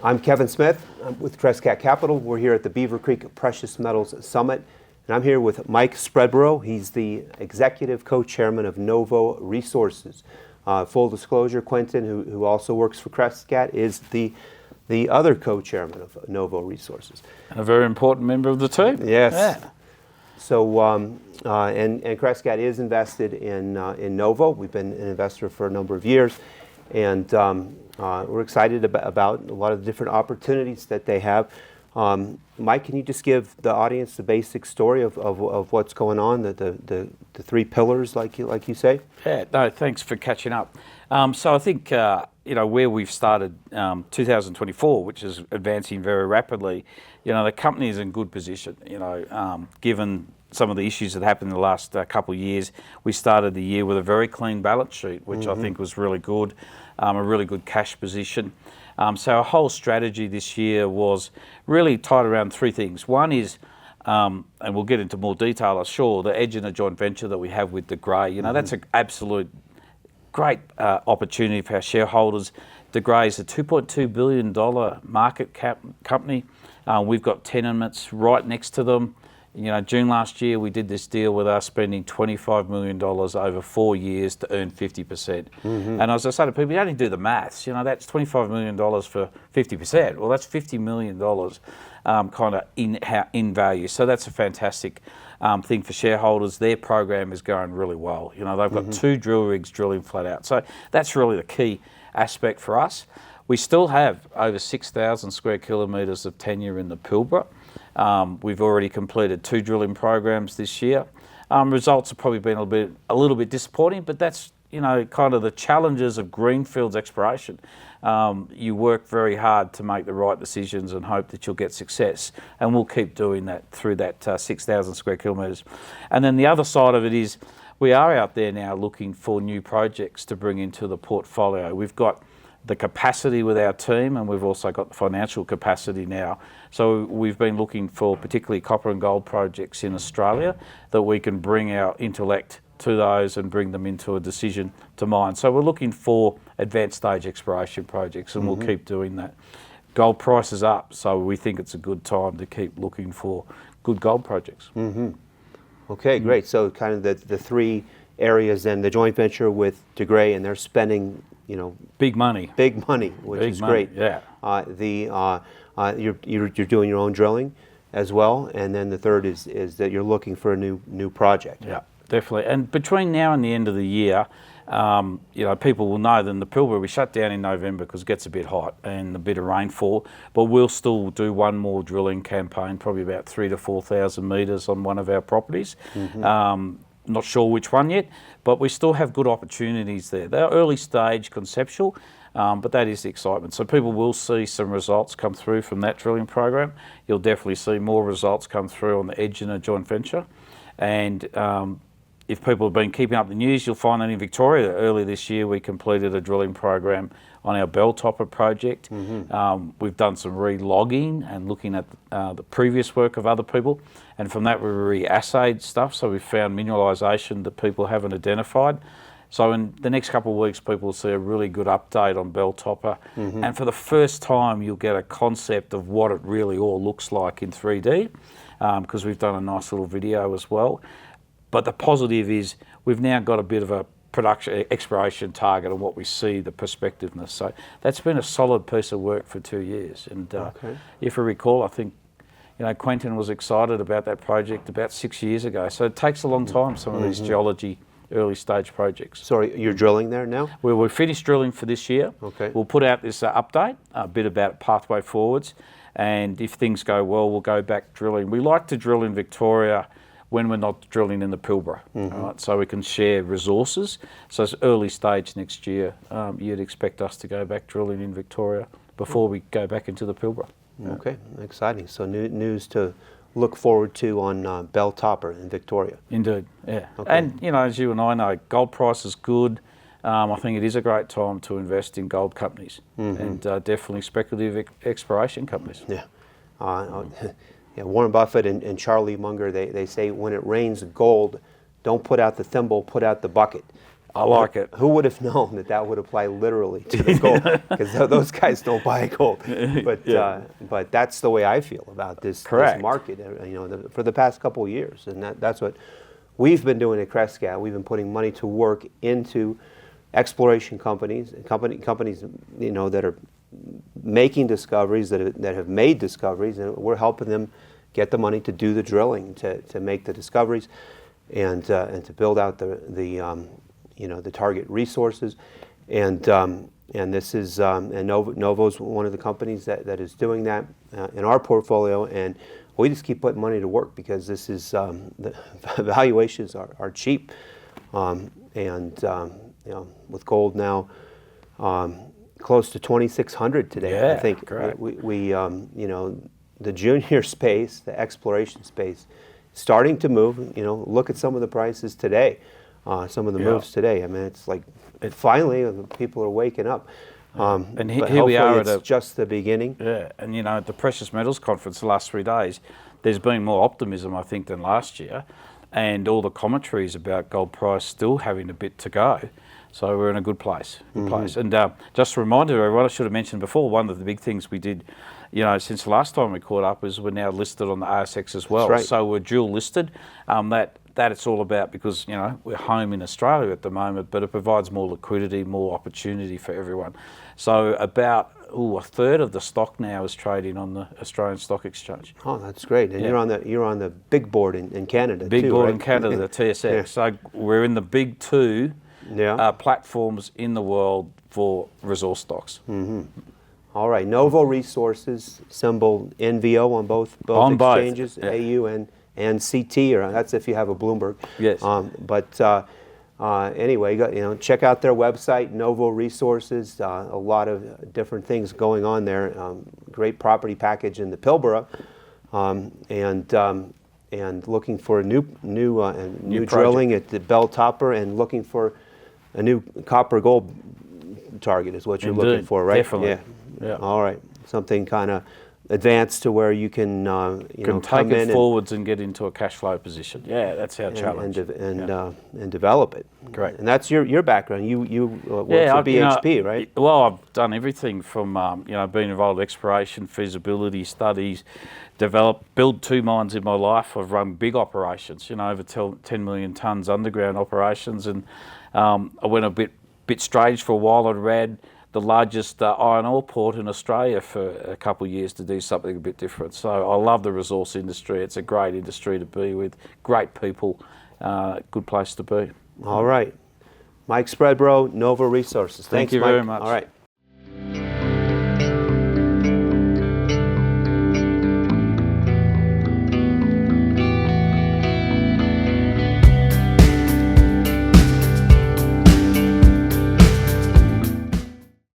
I'm Kevin Smith. I'm with Crescat Capital. We're here at the Beaver Creek Precious Metals Summit, and I'm here with Mike Spreadborough. He's the executive co-chairman of Novo Resources. Full disclosure, Quentin, who also works for Crescat, is the other co-chairman of Novo Resources. And a very important member of the team. Yes. Yeah. So, and Crescat is invested in Novo. We've been an investor for a number of years, and we're excited about a lot of the different opportunities that they have. Mike, can you just give the audience the basic story of what's going on, the three pillars, like you say? Yeah. No, thanks for catching up. So I think where we've started 2024, which is advancing very rapidly. The company is in good position. Given some of the issues that happened in the last couple of years, we started the year with a very clean balance sheet, which I think was really good, a really good cash position. So our whole strategy this year was really tied around three things. One is, and we'll get into more detail, I'm sure, the Egina joint venture that we have with De Grey. That's an absolute great opportunity for our shareholders. De Grey is a $2.2 billion market cap company. We've got tenements right next to them. June last year we did this deal with us spending $25 million over 4 years to earn 50%. And as I say to people, you only do the maths. That's $25 million for 50%. Well, that's $50 million kind of in value. So that's a fantastic thing for shareholders. Their program is going really well. They've got 2 drill rigs drilling flat out. So that's really the key aspect for us. We still have over 6,000 square kilometres of tenure in the Pilbara. We've already completed 2 drilling programs this year. Results have probably been a little bit disappointing, but that's kind of the challenges of greenfields exploration. You work very hard to make the right decisions and hope that you'll get success, and we'll keep doing that through that 6,000 square kilometres. And then the other side of it is we are out there now looking for new projects to bring into the portfolio. We've got the capacity with our team, and we've also got the financial capacity now. So we've been looking for particularly copper and gold projects in Australia that we can bring our intellect to those and bring them into a decision to mine. So we're looking for advanced stage exploration projects, and we'll keep doing that. Gold price is up, so we think it's a good time to keep looking for good gold projects. Okay, great. So kind of the three areas then, the joint venture with De Grey, and they're spending big money, which is great. Yeah. You're doing your own drilling as well, and then the third is that you're looking for a new project. Yeah, definitely. And between now and the end of the year, people will know that in the Pilbara we shut down in November because it gets a bit hot and a bit of rainfall. But we'll still do one more drilling campaign, probably about 3,000 to 4,000 metres on one of our properties. Not sure which one yet, but we still have good opportunities there. They're early stage conceptual, but that is the excitement. So people will see some results come through from that drilling program. You'll definitely see more results come through on the Egina joint venture. And if people have been keeping up the news, you'll find that in Victoria earlier this year we completed a drilling program on our Belltopper project. We've done some re-logging and looking at the previous work of other people, and from that we re-assayed stuff, so we found mineralisation that people haven't identified. So in the next couple of weeks people will see a really good update on Belltopper, and for the first time you'll get a concept of what it really all looks like in 3D, because we've done a nice little video as well. But the positive is we've now got a bit of a production exploration target on what we see, the prospectiveness. So that's been a solid piece of work for 2 years. And if you recall, I think Quentin was excited about that project about 6 years ago. So it takes a long time, some of these geology early stage projects. Sorry, you're drilling there now? We're finished drilling for this year. Okay. We'll put out this update, a bit about pathway forwards, and if things go well, we'll go back drilling. We like to drill in Victoria when we're not drilling in the Pilbara, right? So we can share resources. So it's early stage next year. You'd expect us to go back drilling in Victoria before we go back into the Pilbara. Okay, exciting. So news to look forward to on Belltopper in Victoria. Indeed, yeah. Okay. And as you and I know, gold price is good. I think it is a great time to invest in gold companies and definitely speculative exploration companies. Yeah. Warren Buffett and Charlie Munger, they say when it rains gold, don't put out the thimble, put out the bucket. I like it. Who would have known that that would apply literally to the gold? Because those guys don't buy gold. But that's the way I feel about this market. For the past couple of years, and that's what we've been doing at Crescat. We've been putting money to work into exploration companies that are making discoveries, that have made discoveries, and we're helping them get the money to do the drilling, to make the discoveries, and to build out the target resources, and this is and Novo's one of the companies that is doing that in our portfolio, and we just keep putting money to work because this is the valuations are cheap, with gold now close to 2,600 today. I think we the junior space, the exploration space, starting to move. Look at some of the prices today, some of the moves today. I mean, it's like finally people are waking up. And here we are it's just the beginning. Yeah, and at the Precious Metals Conference the last 3 days, there's been more optimism, I think, than last year, and all the commentaries about gold price still having a bit to go. So we're in a good place. And just a reminder, everyone, I should have mentioned before, one of the big things we did, since the last time we caught up, is we're now listed on the ASX as well. That's right. So we're dual listed. That it's all about because we're home in Australia at the moment, but it provides more liquidity, more opportunity for everyone. So about a third of the stock now is trading on the Australian Stock Exchange. Oh, that's great! And you're on the big board in Canada. Big too, board right? in Canada, the TSX. Yeah. So we're in the big two platforms in the world for resource stocks. All right, Novo Resources, symbol NVO on both exchanges, AU and CT, or that's if you have a Bloomberg. Yes. Anyway, check out their website, Novo Resources. A lot of different things going on there. Great property package in the Pilbara, and looking for a new drilling at the Bell Topper, and looking for a new copper gold target is what you're looking for, right? Definitely. Yeah. All right. Something kind of advanced to where you can take it forwards and get into a cash flow position. Yeah, that's our challenge. And develop it. Great. And that's your background. You work for BHP, right? Well, I've done everything from being involved in exploration, feasibility studies, build 2 mines in my life. I've run big operations, over 10 million tonnes underground operations, and I went a bit strange for a while. I ran the largest iron ore port in Australia for a couple of years to do something a bit different. So I love the resource industry. It's a great industry to be with, great people, good place to be. All right. Mike Spreadborough, Novo Resources. Thank you Mike. very much. All right.